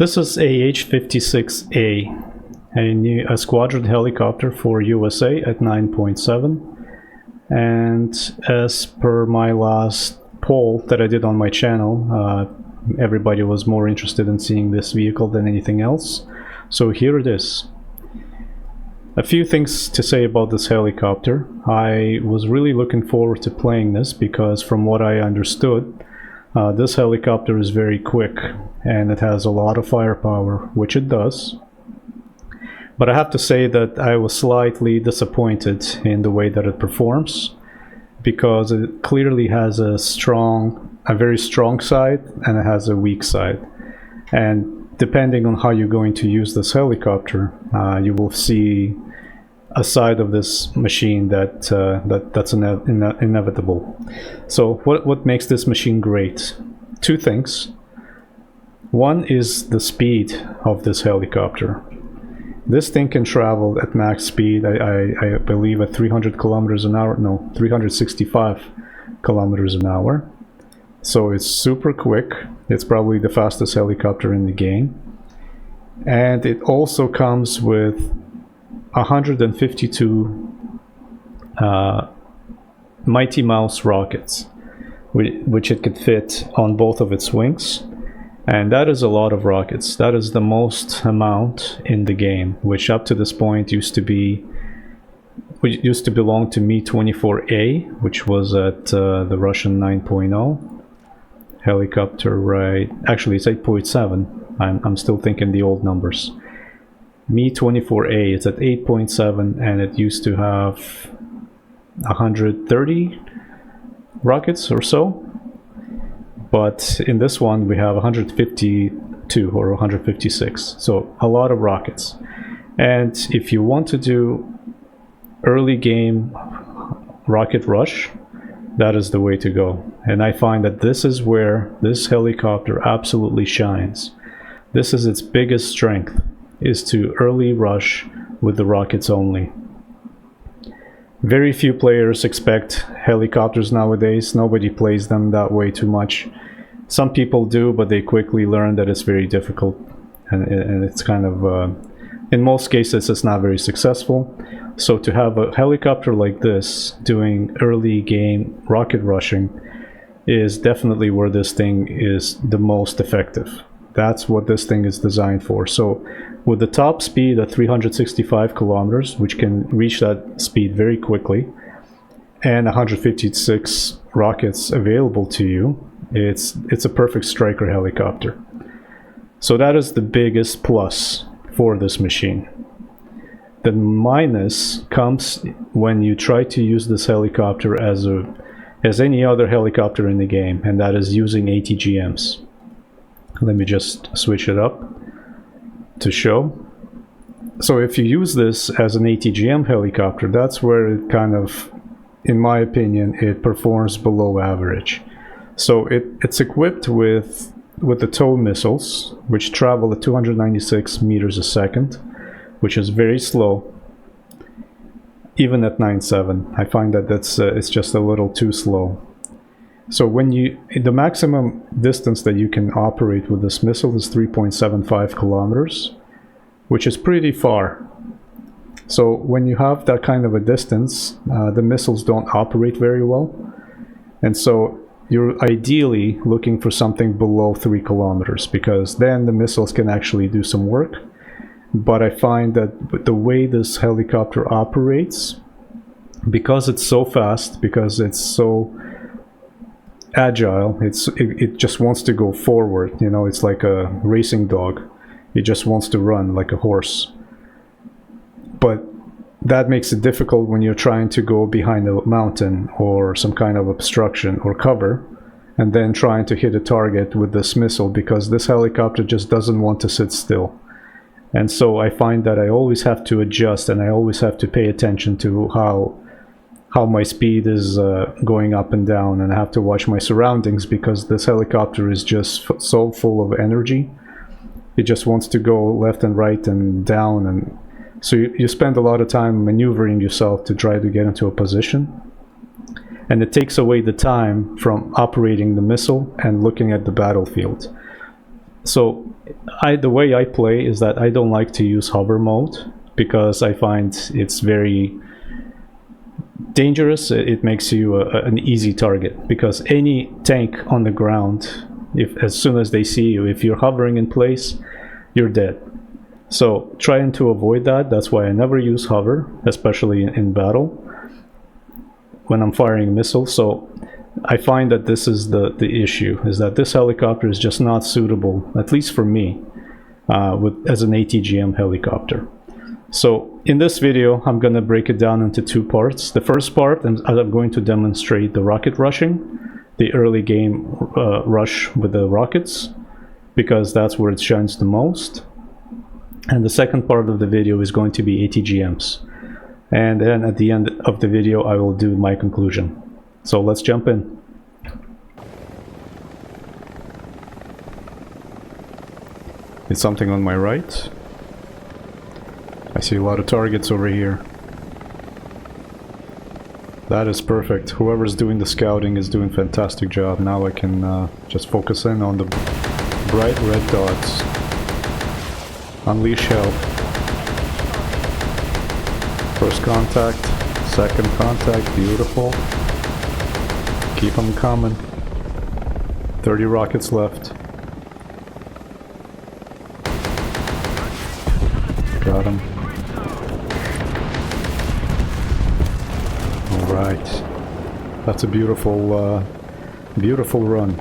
This is AH-56A, a squadron helicopter for USA at 9.7. And as per my last poll that I did on my channel, everybody was more interested in seeing this vehicle than anything else. So here it is. A few things to say about this helicopter. I was really looking forward to playing this because from what I understood, this helicopter is very quick and it has a lot of firepower, which it does. But I have to say that I was slightly disappointed in the way that it performs, because it clearly has a very strong side and it has a weak side. And depending on how you're going to use this helicopter, you will see a side of this machine that's inevitable. So what makes this machine great? Two things. One is the speed of this helicopter. This thing can travel at max speed, I believe at 300 kilometers an hour, no, 365 kilometers an hour. So it's super quick. It's probably the fastest helicopter in the game. And it also comes with 152 Mighty Mouse rockets, which it could fit on both of its wings. And that is a lot of rockets. That is the most amount in the game, which up to this point used to belong to Mi-24A, which was at the Russian 9.0 helicopter, right? Actually, it's 8.7. I'm still thinking the old numbers. Mi-24A, it's at 8.7, and it used to have 130 rockets or so. But in this one, we have 152 or 156, so a lot of rockets. And if you want to do early game rocket rush, that is the way to go. And I find that this is where this helicopter absolutely shines. This is its biggest strength, is to early rush with the rockets only. Very few players expect helicopters nowadays. Nobody plays them that way too much. Some people do, but they quickly learn that it's very difficult, and it's kind of, in most cases, it's not very successful. So to have a helicopter like this doing early game rocket rushing is definitely where this thing is the most effective. That's what this thing is designed for. So with the top speed at 365 kilometers, which can reach that speed very quickly, and 156 rockets available to you, it's a perfect striker helicopter. So that is the biggest plus for this machine. The minus comes when you try to use this helicopter as any other helicopter in the game, and that is using ATGMs. Let me just switch it up to show. So if you use this as an ATGM helicopter, that's where it kind of, in my opinion, it performs below average. So it's equipped with the tow missiles, which travel at 296 meters a second, which is very slow, even at 9.7. I find that it's just a little too slow. So the maximum distance that you can operate with this missile is 3.75 kilometers, which is pretty far. So when you have that kind of a distance, the missiles don't operate very well. And so you're ideally looking for something below 3 kilometers, because then the missiles can actually do some work. But I find that the way this helicopter operates, because it's so fast, because it's so agile, it just wants to go forward. You know, it's like a racing dog. It just wants to run like a horse. But that makes it difficult when you're trying to go behind a mountain or some kind of obstruction or cover, and then trying to hit a target with this missile, because this helicopter just doesn't want to sit still. And so I find that I always have to adjust, and I always have to pay attention to how my speed is going up and down, and I have to watch my surroundings, because this helicopter is just so full of energy. It just wants to go left and right and down, and so you spend a lot of time maneuvering yourself to try to get into a position. And it takes away the time from operating the missile and looking at the battlefield. So The way I play is that I don't like to use hover mode because I find it's very dangerous. It makes you an easy target because any tank on the ground, if as soon as they see you, if you're hovering in place, you're dead. So trying to avoid that, that's why I never use hover, especially in battle when I'm firing missiles. So I find that this is the issue, is that this helicopter is just not suitable, at least for me, as an ATGM helicopter. So in this video, I'm going to break it down into two parts. The first part, I'm going to demonstrate the rocket rushing, the early game rush with the rockets, because that's where it shines the most. And the second part of the video is going to be ATGMs. And then at the end of the video, I will do my conclusion. So let's jump in. It's something on my right. I see a lot of targets over here. That is perfect. Whoever's doing the scouting is doing a fantastic job. Now I can just focus in on the bright red dots. Unleash hell. First contact, second contact, beautiful. Keep them coming. 30 rockets left. Got him. Alright. That's a beautiful, beautiful run.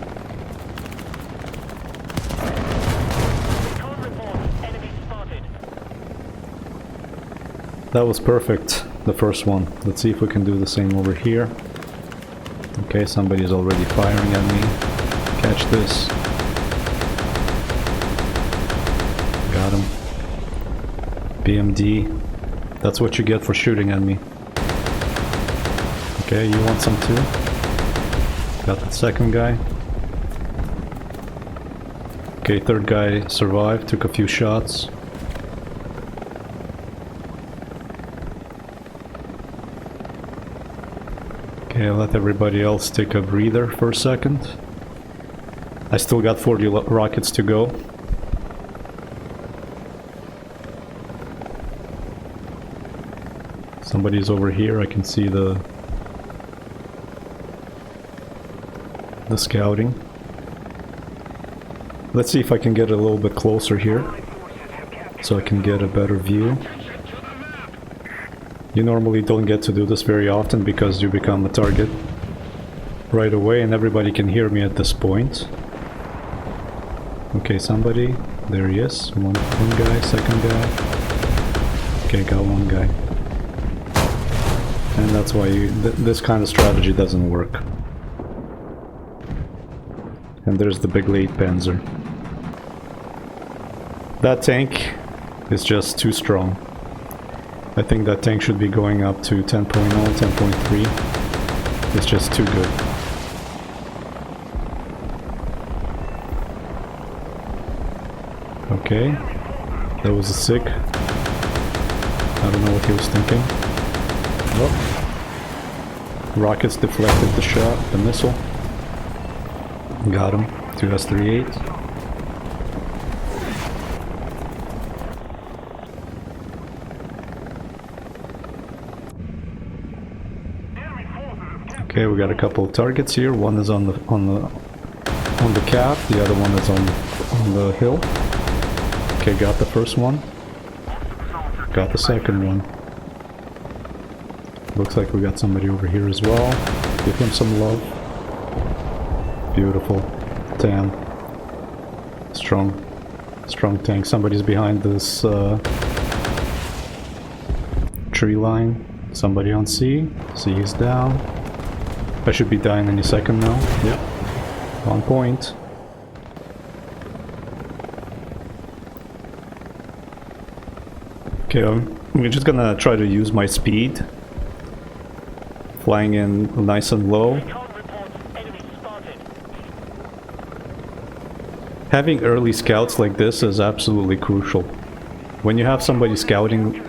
That was perfect, the first one. Let's see if we can do the same over here. Okay, somebody's already firing at me. Catch this. Got him. BMD. That's what you get for shooting at me. Okay, you want some too? Got the second guy. Okay, third guy survived, took a few shots. Okay, I'll let everybody else take a breather for a second. I still got 40 rockets to go. Somebody's over here, I can see the scouting. Let's see if I can get a little bit closer here, so I can get a better view. You normally don't get to do this very often because you become a target right away and everybody can hear me at this point. Okay, somebody. There he is. One guy, second guy. Okay, got one guy. And that's why this kind of strategy doesn't work. And there's the big late Panzer. That tank is just too strong. I think that tank should be going up to 10.0, 10.3. It's just too good. Okay, that was a SIG. I don't know what he was thinking. Oh. Rockets deflected the shot, the missile. Got him. 2S38. Okay, we got a couple of targets here. One is on the cap, the other one is on the hill. Okay, got the first one. Got the second one. Looks like we got somebody over here as well. Give him some love. Beautiful. Damn. Strong tank. Somebody's behind this tree line. Somebody on C. C is down. I should be dying any second now. Yep. On point. Okay, I'm just gonna try to use my speed. Flying in nice and low. Having early scouts like this is absolutely crucial. When you have somebody scouting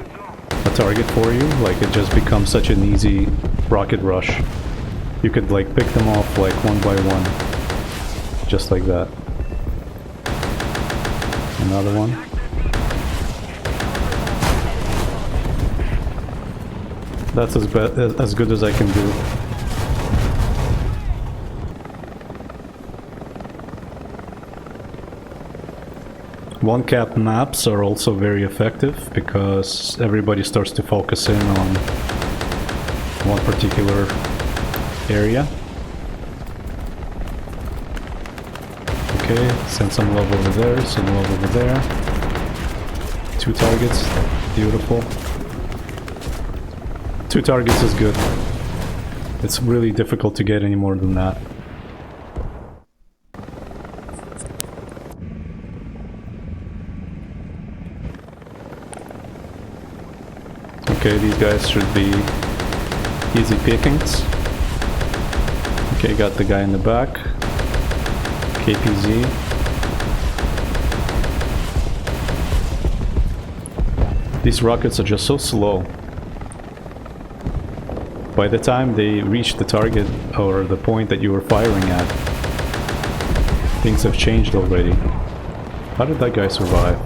a target for you, like it just becomes such an easy rocket rush. You could like pick them off like one by one. Just like that. Another one. That's as good as I can do. One cap maps are also very effective because everybody starts to focus in on one particular area. Okay, send some love over there, some love over there. 2 targets, beautiful. 2 targets is good. It's really difficult to get any more than that. Okay, these guys should be easy pickings. Okay, got the guy in the back. KPZ. These rockets are just so slow. By the time they reach the target or the point that you were firing at, things have changed already. How did that guy survive?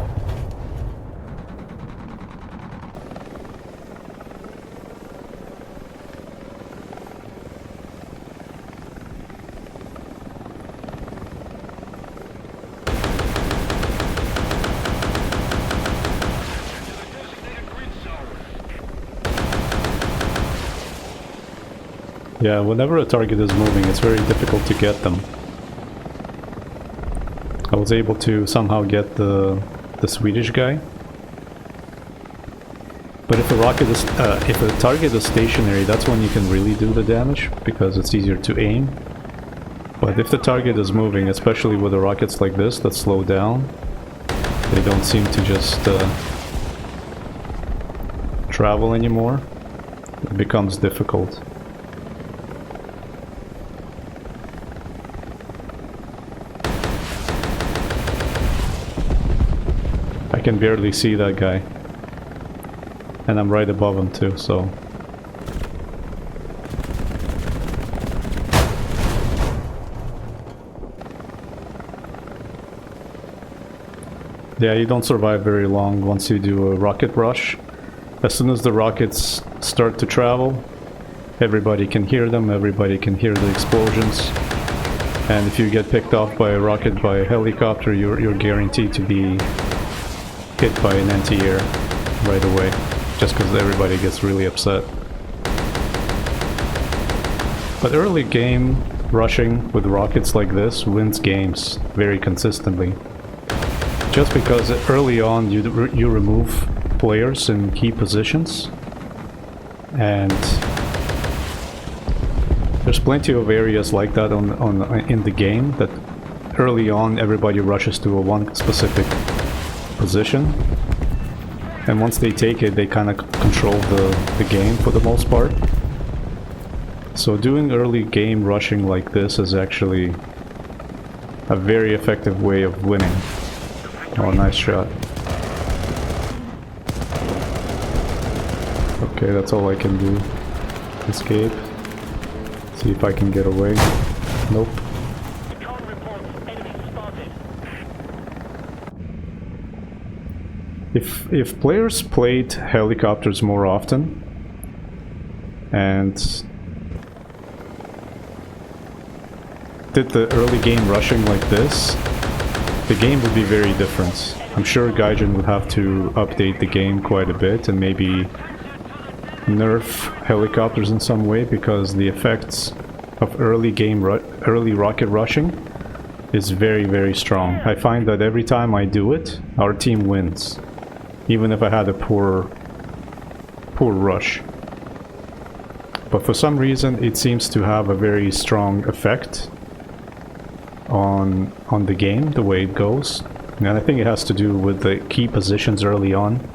Yeah, whenever a target is moving, it's very difficult to get them. I was able to somehow get the Swedish guy. But if if a target is stationary, that's when you can really do the damage, because it's easier to aim. But if the target is moving, especially with the rockets like this that slow down, they don't seem to just travel anymore. It becomes difficult. I can barely see that guy. And I'm right above him too, so... Yeah, you don't survive very long once you do a rocket rush. As soon as the rockets start to travel, everybody can hear them, everybody can hear the explosions. And if you get picked off by a rocket, by a helicopter, you're guaranteed to be hit by an anti-air right away, just because everybody gets really upset. But early game rushing with rockets like this wins games very consistently. Just because early on you remove players in key positions, and there's plenty of areas like that in the game that early on everybody rushes to one specific position, and once they take it, they kind of control the game for the most part. So doing early game rushing like this is actually a very effective way of winning. Oh, nice shot. Okay, that's all I can do. Escape. See if I can get away. Nope. If players played helicopters more often and did the early game rushing like this, the game would be very different. I'm sure Gaijin would have to update the game quite a bit and maybe nerf helicopters in some way, because the effects of early rocket rushing is very, very strong. I find that every time I do it, our team wins, even if I had a poor rush. But for some reason it seems to have a very strong effect on the game, the way it goes. And I think it has to do with the key positions early on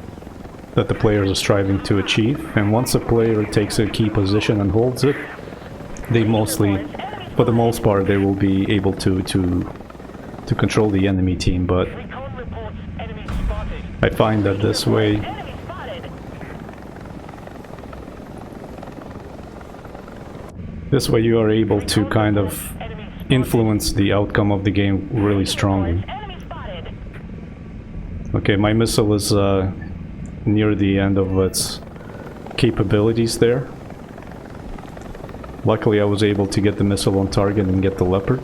that the players are striving to achieve. And once a player takes a key position and holds it, they mostly, for the most part, they will be able to control the enemy team. But I find that this way you are able to kind of influence the outcome of the game really strongly. Okay, my missile is near the end of its capabilities there. Luckily I was able to get the missile on target and get the Leopard.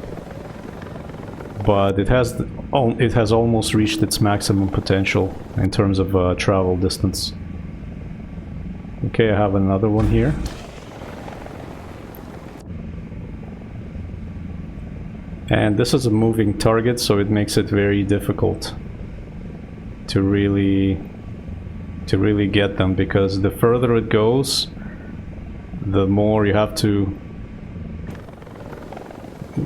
But it has almost reached its maximum potential in terms of travel distance. Okay, I have another one here. And this is a moving target, so it makes it very difficult to really get them, because the further it goes, the more you have to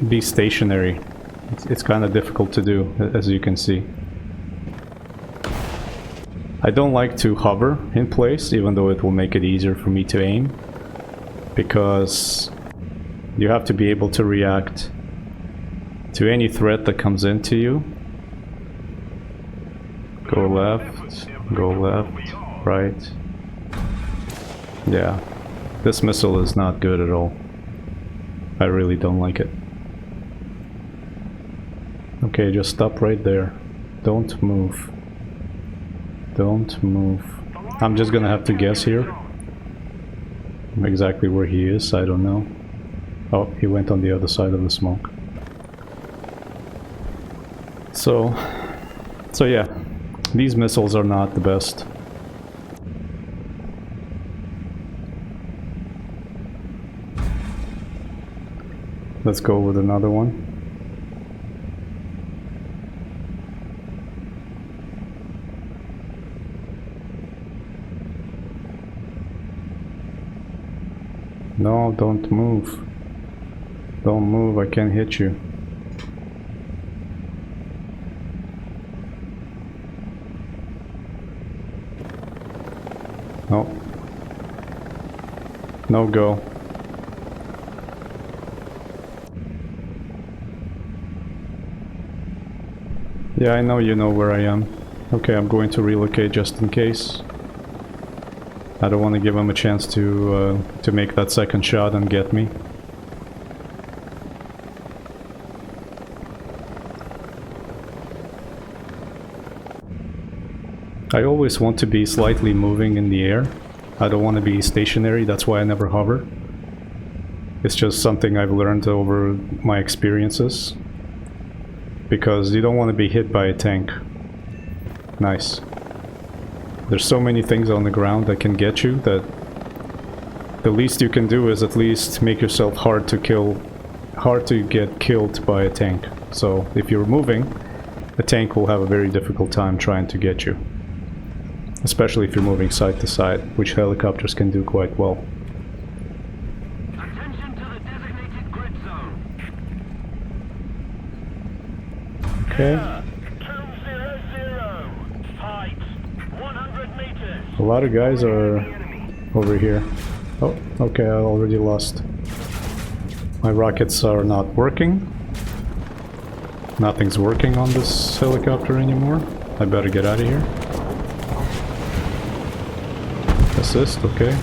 be stationary. It's kind of difficult to do, as you can see. I don't like to hover in place, even though it will make it easier for me to aim, because you have to be able to react to any threat that comes into you. Go left, right. Yeah, this missile is not good at all. I really don't like it. Okay, just stop right there. Don't move. Don't move. I'm just gonna have to guess here exactly where he is. I don't know. Oh, he went on the other side of the smoke. So yeah, these missiles are not the best. Let's go with another one. No, don't move. Don't move, I can't hit you. No. No go. Yeah, I know you know where I am. Okay, I'm going to relocate just in case. I don't want to give him a chance to make that second shot and get me. I always want to be slightly moving in the air. I don't want to be stationary, that's why I never hover. It's just something I've learned over my experiences. Because you don't want to be hit by a tank. Nice. There's so many things on the ground that can get you that the least you can do is at least make yourself hard to get killed by a tank. So if you're moving, a tank will have a very difficult time trying to get you. Especially if you're moving side to side, which helicopters can do quite well. Attention to the designated grid zone. Okay. A lot of guys are over here. Oh, okay, I already lost. My rockets are not working. Nothing's working on this helicopter anymore. I better get out of here. Assist, okay.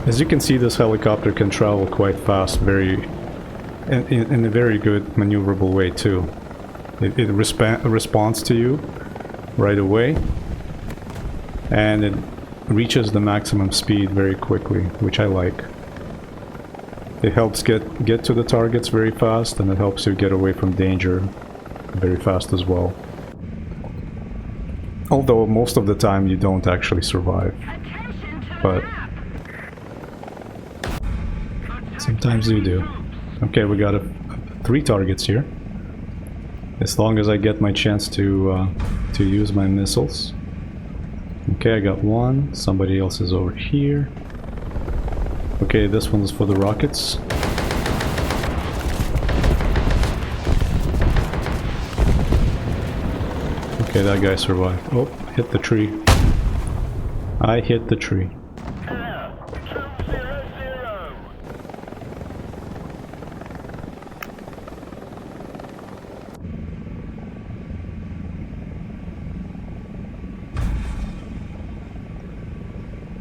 As you can see, this helicopter can travel quite fast, in a very good maneuverable way too. It responds to you right away, and it reaches the maximum speed very quickly, which I like. It helps get to the targets very fast, and it helps you get away from danger very fast as well. Although most of the time you don't actually survive, but sometimes you do. Okay, we got 3 targets here. As long as I get my chance to use my missiles. Okay, I got one. Somebody else is over here. Okay, this one is for the rockets. Okay, that guy survived. Oh, hit the tree. I hit the tree.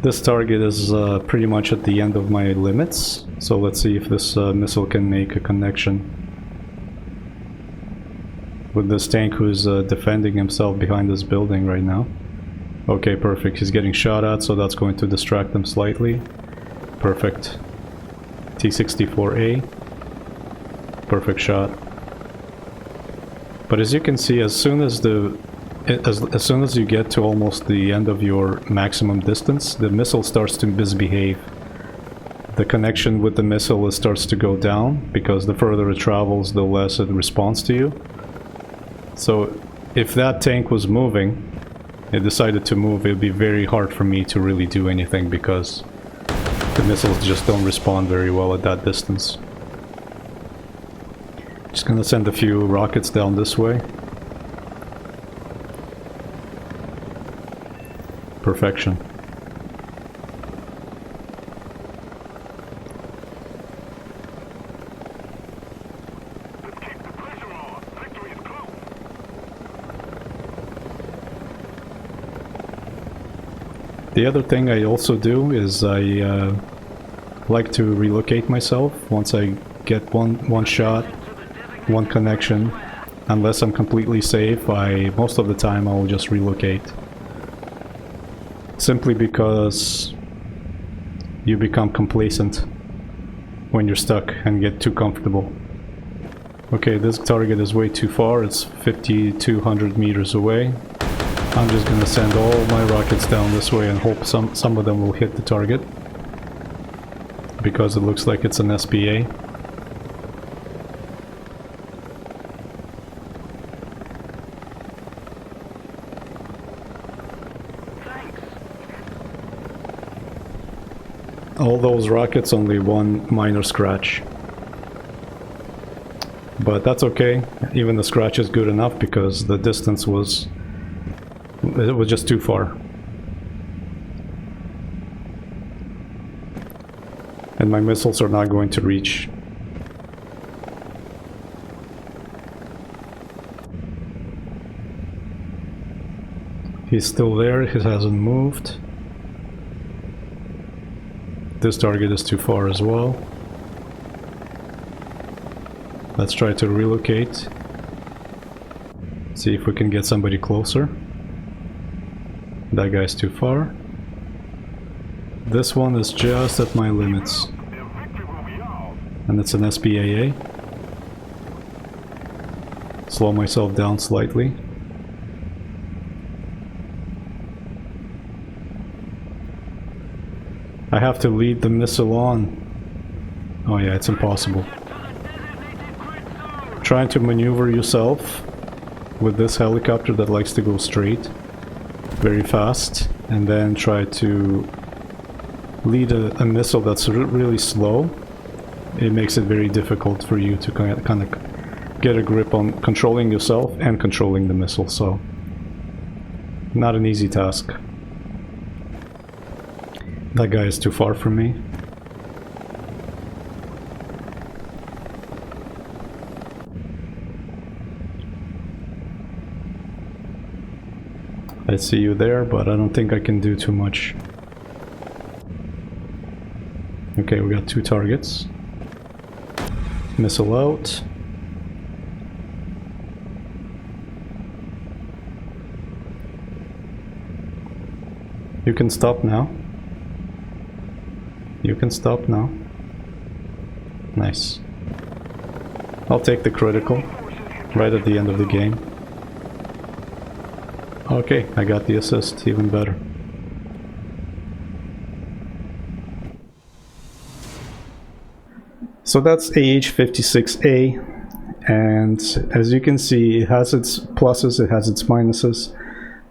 This target is pretty much at the end of my limits, so let's see if this missile can make a connection. with this tank who's defending himself behind this building right now. Okay, perfect. He's getting shot at, so that's going to distract them slightly. Perfect. T-64A. Perfect shot. But as you can see, as soon as soon as you get to almost the end of your maximum distance, the missile starts to misbehave. The connection with the missile starts to go down, because the further it travels, the less it responds to you. So if that tank was moving, it decided to move, it would be very hard for me to really do anything, because the missiles just don't respond very well at that distance. Just gonna send a few rockets down this way. Perfection. The other thing I also do is I like to relocate myself once I get one shot, one connection. Unless I'm completely safe, most of the time I will just relocate. Simply because you become complacent when you're stuck and get too comfortable. Okay, this target is way too far, it's 5,200 meters away. I'm just gonna send all my rockets down this way and hope some of them will hit the target. Because it looks like it's an SPA. All those rockets, only one minor scratch. But that's okay, even the scratch is good enough because the distance was just too far. And my missiles are not going to reach. He's still there, he hasn't moved. This target is too far as well. Let's try to relocate. See if we can get somebody closer. That guy's too far. This one is just at my limits. And it's an SPAA. Slow myself down slightly. I have to lead the missile on. Oh yeah, it's impossible. Trying to maneuver yourself with this helicopter that likes to go straight, very fast, and then try to lead a missile that's really slow. It makes it very difficult for you to kind of get a grip on controlling yourself and controlling the missile, so not an easy task. That guy is too far from me. I see you there, but I don't think I can do too much. Okay, we got two targets. Missile out. You can stop now. You can stop now. Nice. I'll take the critical right at the end of the game. Okay, I got the assist, even better. So that's AH-56A, and as you can see, it has its pluses, it has its minuses,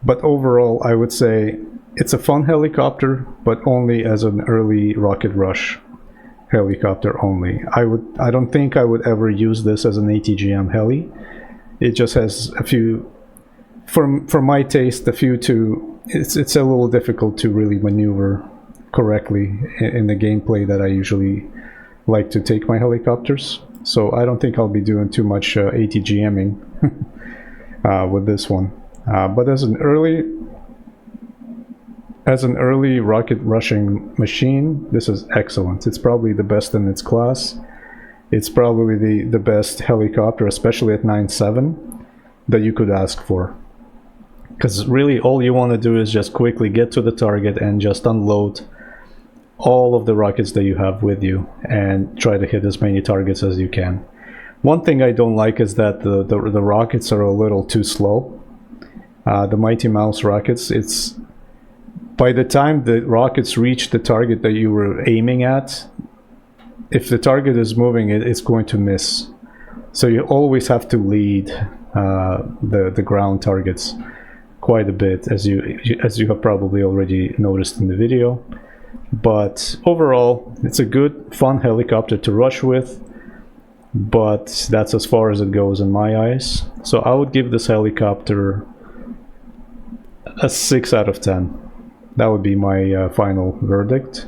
but overall I would say it's a fun helicopter, but only as an early rocket rush helicopter only. I don't think I would ever use this as an ATGM heli. It just has a few, for my taste, it's a little difficult to really maneuver correctly in the gameplay that I usually like to take my helicopters. So I don't think I'll be doing too much ATGMing with this one. But as an early rocket rushing machine, this is excellent. It's probably the best in its class. It's probably the best helicopter, especially at 9.7. that you could ask for. Because really all you want to do is just quickly get to the target and just unload all of the rockets that you have with you and try to hit as many targets as you can. One thing I don't like is that the rockets are a little too slow. The Mighty Mouse rockets, it's by the time the rockets reach the target that you were aiming at, if the target is moving, it's going to miss. So you always have to lead the ground targets quite a bit, as you have probably already noticed in the video. But overall, it's a good, fun helicopter to rush with, but that's as far as it goes in my eyes. So I would give this helicopter a 6 out of 10. That would be my final verdict.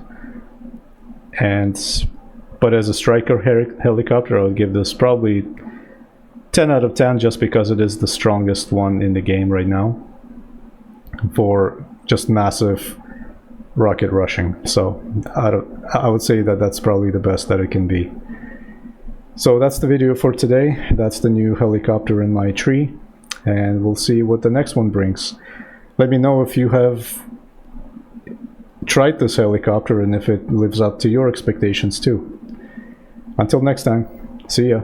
But as a striker helicopter, I would give this probably 10 out of 10, just because it is the strongest one in the game right now for just massive rocket rushing. So I would say that that's probably the best that it can be. So that's the video for today. That's the new helicopter in my tree, and we'll see what the next one brings. Let me know if you have tried this helicopter and if it lives up to your expectations too. Until next time, see ya.